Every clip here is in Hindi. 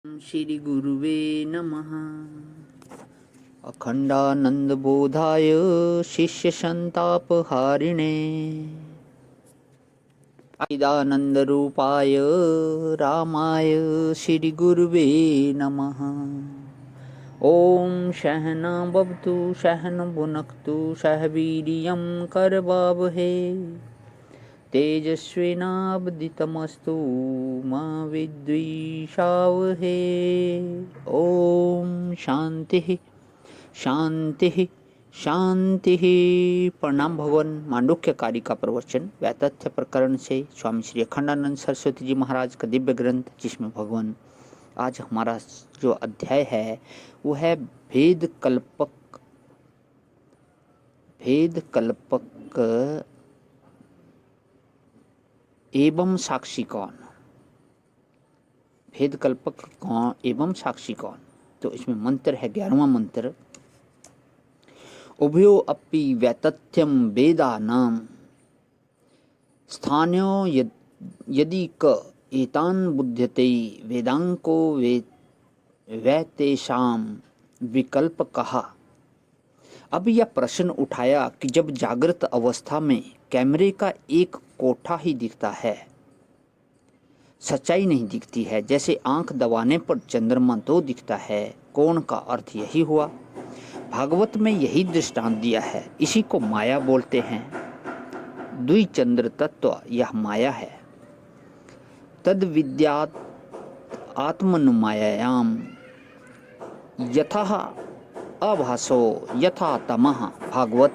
श्री गुरुवे नमः। अखंडानंदबोधाय शिष्यसंतापहारिणे अचिदानंदरूपाय रामाय श्री गुरुवे नमः। ओम सहना भवतु सहना भुनक्तु सह वीर्यं करवावहै तेजस्विनावदितमस्तु मा विद्विषावहै। ओम शांति शांति शांति। प्रणाम भगवान। मांडुक्य कारिका प्रवचन व्यातथ्य प्रकरण से स्वामी श्री अखंडानंद सरस्वती जी महाराज का दिव्य ग्रंथ, जिसमें भगवान आज हमारा जो अध्याय है वो है भेद कल्पक एवं साक्षी कौन। भेद कल्पक कौन एवं साक्षी कौन। तो इसमें मंत्र है 11वां मंत्र। उभयो अपि व्यतथ्यम वेदानाम स्थान्यो यदि क एतान बुध्यते वेदांको वैतेषाम विकल्प कहा। अब यह प्रश्न उठाया कि जब जागृत अवस्था में कैमरे का एक कोठा ही दिखता है, सच्चाई नहीं दिखती है, जैसे आंख दबाने पर चंद्रमा दो दिखता है, कोण का अर्थ यही हुआ। भागवत में यही दृष्टांत दिया है। इसी को माया बोलते हैं। द्विचंद्र तत्व यह माया है। तद विद्यात आत्मनुमायाम यथा अभासो यथा तमः। भागवत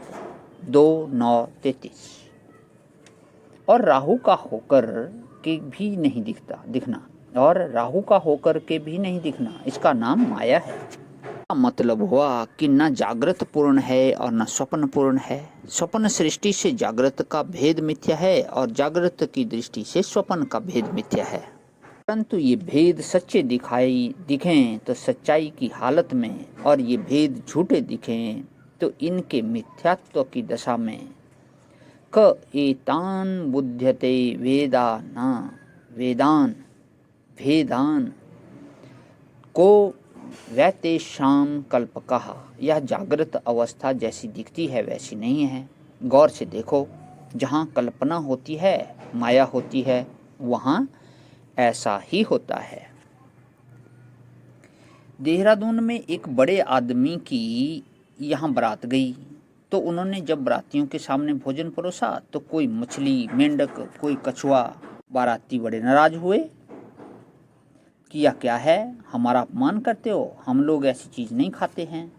2:9-33। और राहु का होकर के भी नहीं दिखना और राहु का होकर के भी नहीं दिखना, इसका नाम माया है। मतलब हुआ कि न जागृत पूर्ण है और न स्वप्न पूर्ण है। स्वप्न सृष्टि से जागृत का भेद मिथ्या है और जागृत की दृष्टि से स्वप्न का भेद मिथ्या है। परंतु ये भेद सच्चे दिखें तो सच्चाई की हालत में, और ये भेद झूठे दिखें तो इनके मिथ्यात्व की दशा में। क एतान बुध्यते वेदान को वैतेषाम कल्पकः। यह जागृत अवस्था जैसी दिखती है वैसी नहीं है। गौर से देखो, जहाँ कल्पना होती है, माया होती है, वहाँ ऐसा ही होता है। देहरादून में एक बड़े आदमी की यहाँ बारात गई, तो उन्होंने जब बारातियों के सामने भोजन परोसा तो कोई मछली, मेंढक, कोई कछुआ। बाराती बड़े नाराज हुए कि यह क्या है, हमारा अपमान करते हो, हम लोग ऐसी चीज़ नहीं खाते हैं।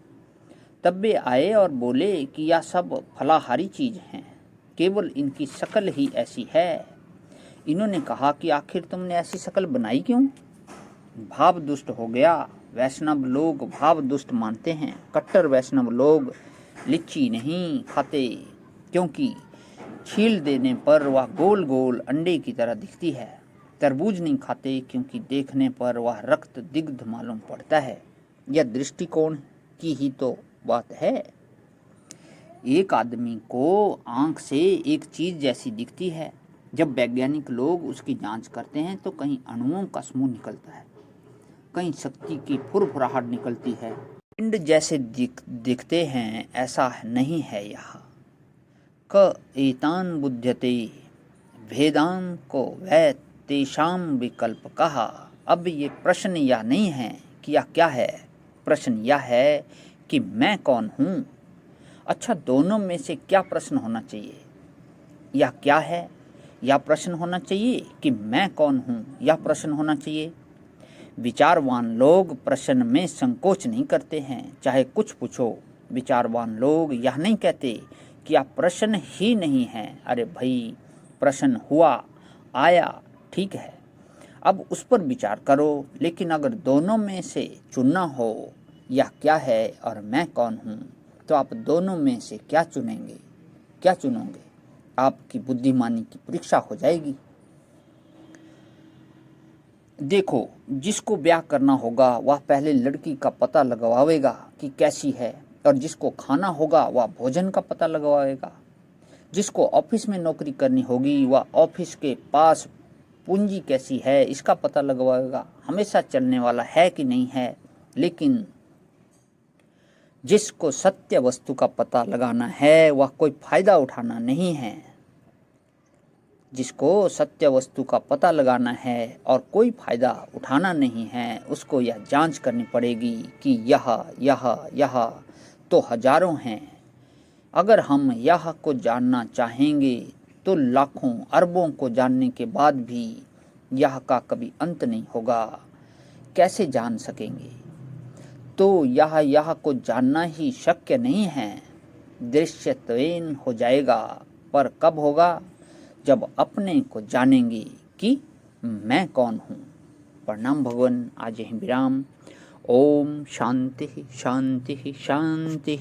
तब वे आए और बोले कि यह सब फलाहारी चीज़ हैं, केवल इनकी शक्ल ही ऐसी है। इन्होंने कहा कि आखिर तुमने ऐसी शक्ल बनाई क्यों। भाव दुष्ट हो गया। वैष्णव लोग भाव दुष्ट मानते हैं। कट्टर वैष्णव लोग लिच्ची नहीं खाते, क्योंकि छील देने पर वह गोल गोल अंडे की तरह दिखती है। तरबूज नहीं खाते, क्योंकि देखने पर वह रक्त दिग्ध मालूम पड़ता है। यह दृष्टिकोण की ही तो बात है। एक आदमी को आंख से एक चीज़ जैसी दिखती है। जब वैज्ञानिक लोग उसकी जांच करते हैं तो कहीं अणुओं का समूह निकलता है, कहीं शक्ति की फुरफुराहट निकलती है। पिंड जैसे दिखते हैं, ऐसा नहीं है यहाँ। क एतान बुध्यते भेदान को वैतेषाम विकल्प कहा। अब ये प्रश्न यह नहीं है कि यह क्या है, प्रश्न यह है कि मैं कौन हूँ। अच्छा, दोनों में से क्या प्रश्न होना चाहिए? यह क्या है, यह प्रश्न होना चाहिए कि मैं कौन हूँ, यह प्रश्न होना चाहिए। विचारवान लोग प्रश्न में संकोच नहीं करते हैं, चाहे कुछ पूछो। विचारवान लोग यह नहीं कहते कि यह प्रश्न ही नहीं है। अरे भाई, प्रश्न हुआ, आया, ठीक है, अब उस पर विचार करो। लेकिन अगर दोनों में से चुनना हो, यह क्या है और मैं कौन हूँ, तो आप दोनों में से क्या चुनेंगे, क्या चुनोगे? आपकी बुद्धिमानी की परीक्षा हो जाएगी। देखो, जिसको ब्याह करना होगा वह पहले लड़की का पता लगवाएगा कि कैसी है, और जिसको खाना होगा वह भोजन का पता लगवाएगा। जिसको ऑफिस में नौकरी करनी होगी वह ऑफिस के पास पूंजी कैसी है इसका पता लगवाएगा, हमेशा चलने वाला है कि नहीं है। लेकिन जिसको सत्य वस्तु का पता लगाना है वह कोई फायदा उठाना नहीं है। जिसको सत्य वस्तु का पता लगाना है और कोई फायदा उठाना नहीं है, उसको यह जांच करनी पड़ेगी कि यह तो हजारों हैं। अगर हम यह को जानना चाहेंगे तो लाखों अरबों को जानने के बाद भी यह का कभी अंत नहीं होगा। कैसे जान सकेंगे? तो यह को जानना ही शक्य नहीं है। दृश्यत्वेन हो जाएगा, पर कब होगा? जब अपने को जानेंगे कि मैं कौन हूँ। प्रणाम भगवान, आज यहीं विराम। ओम शांति शांति शांति।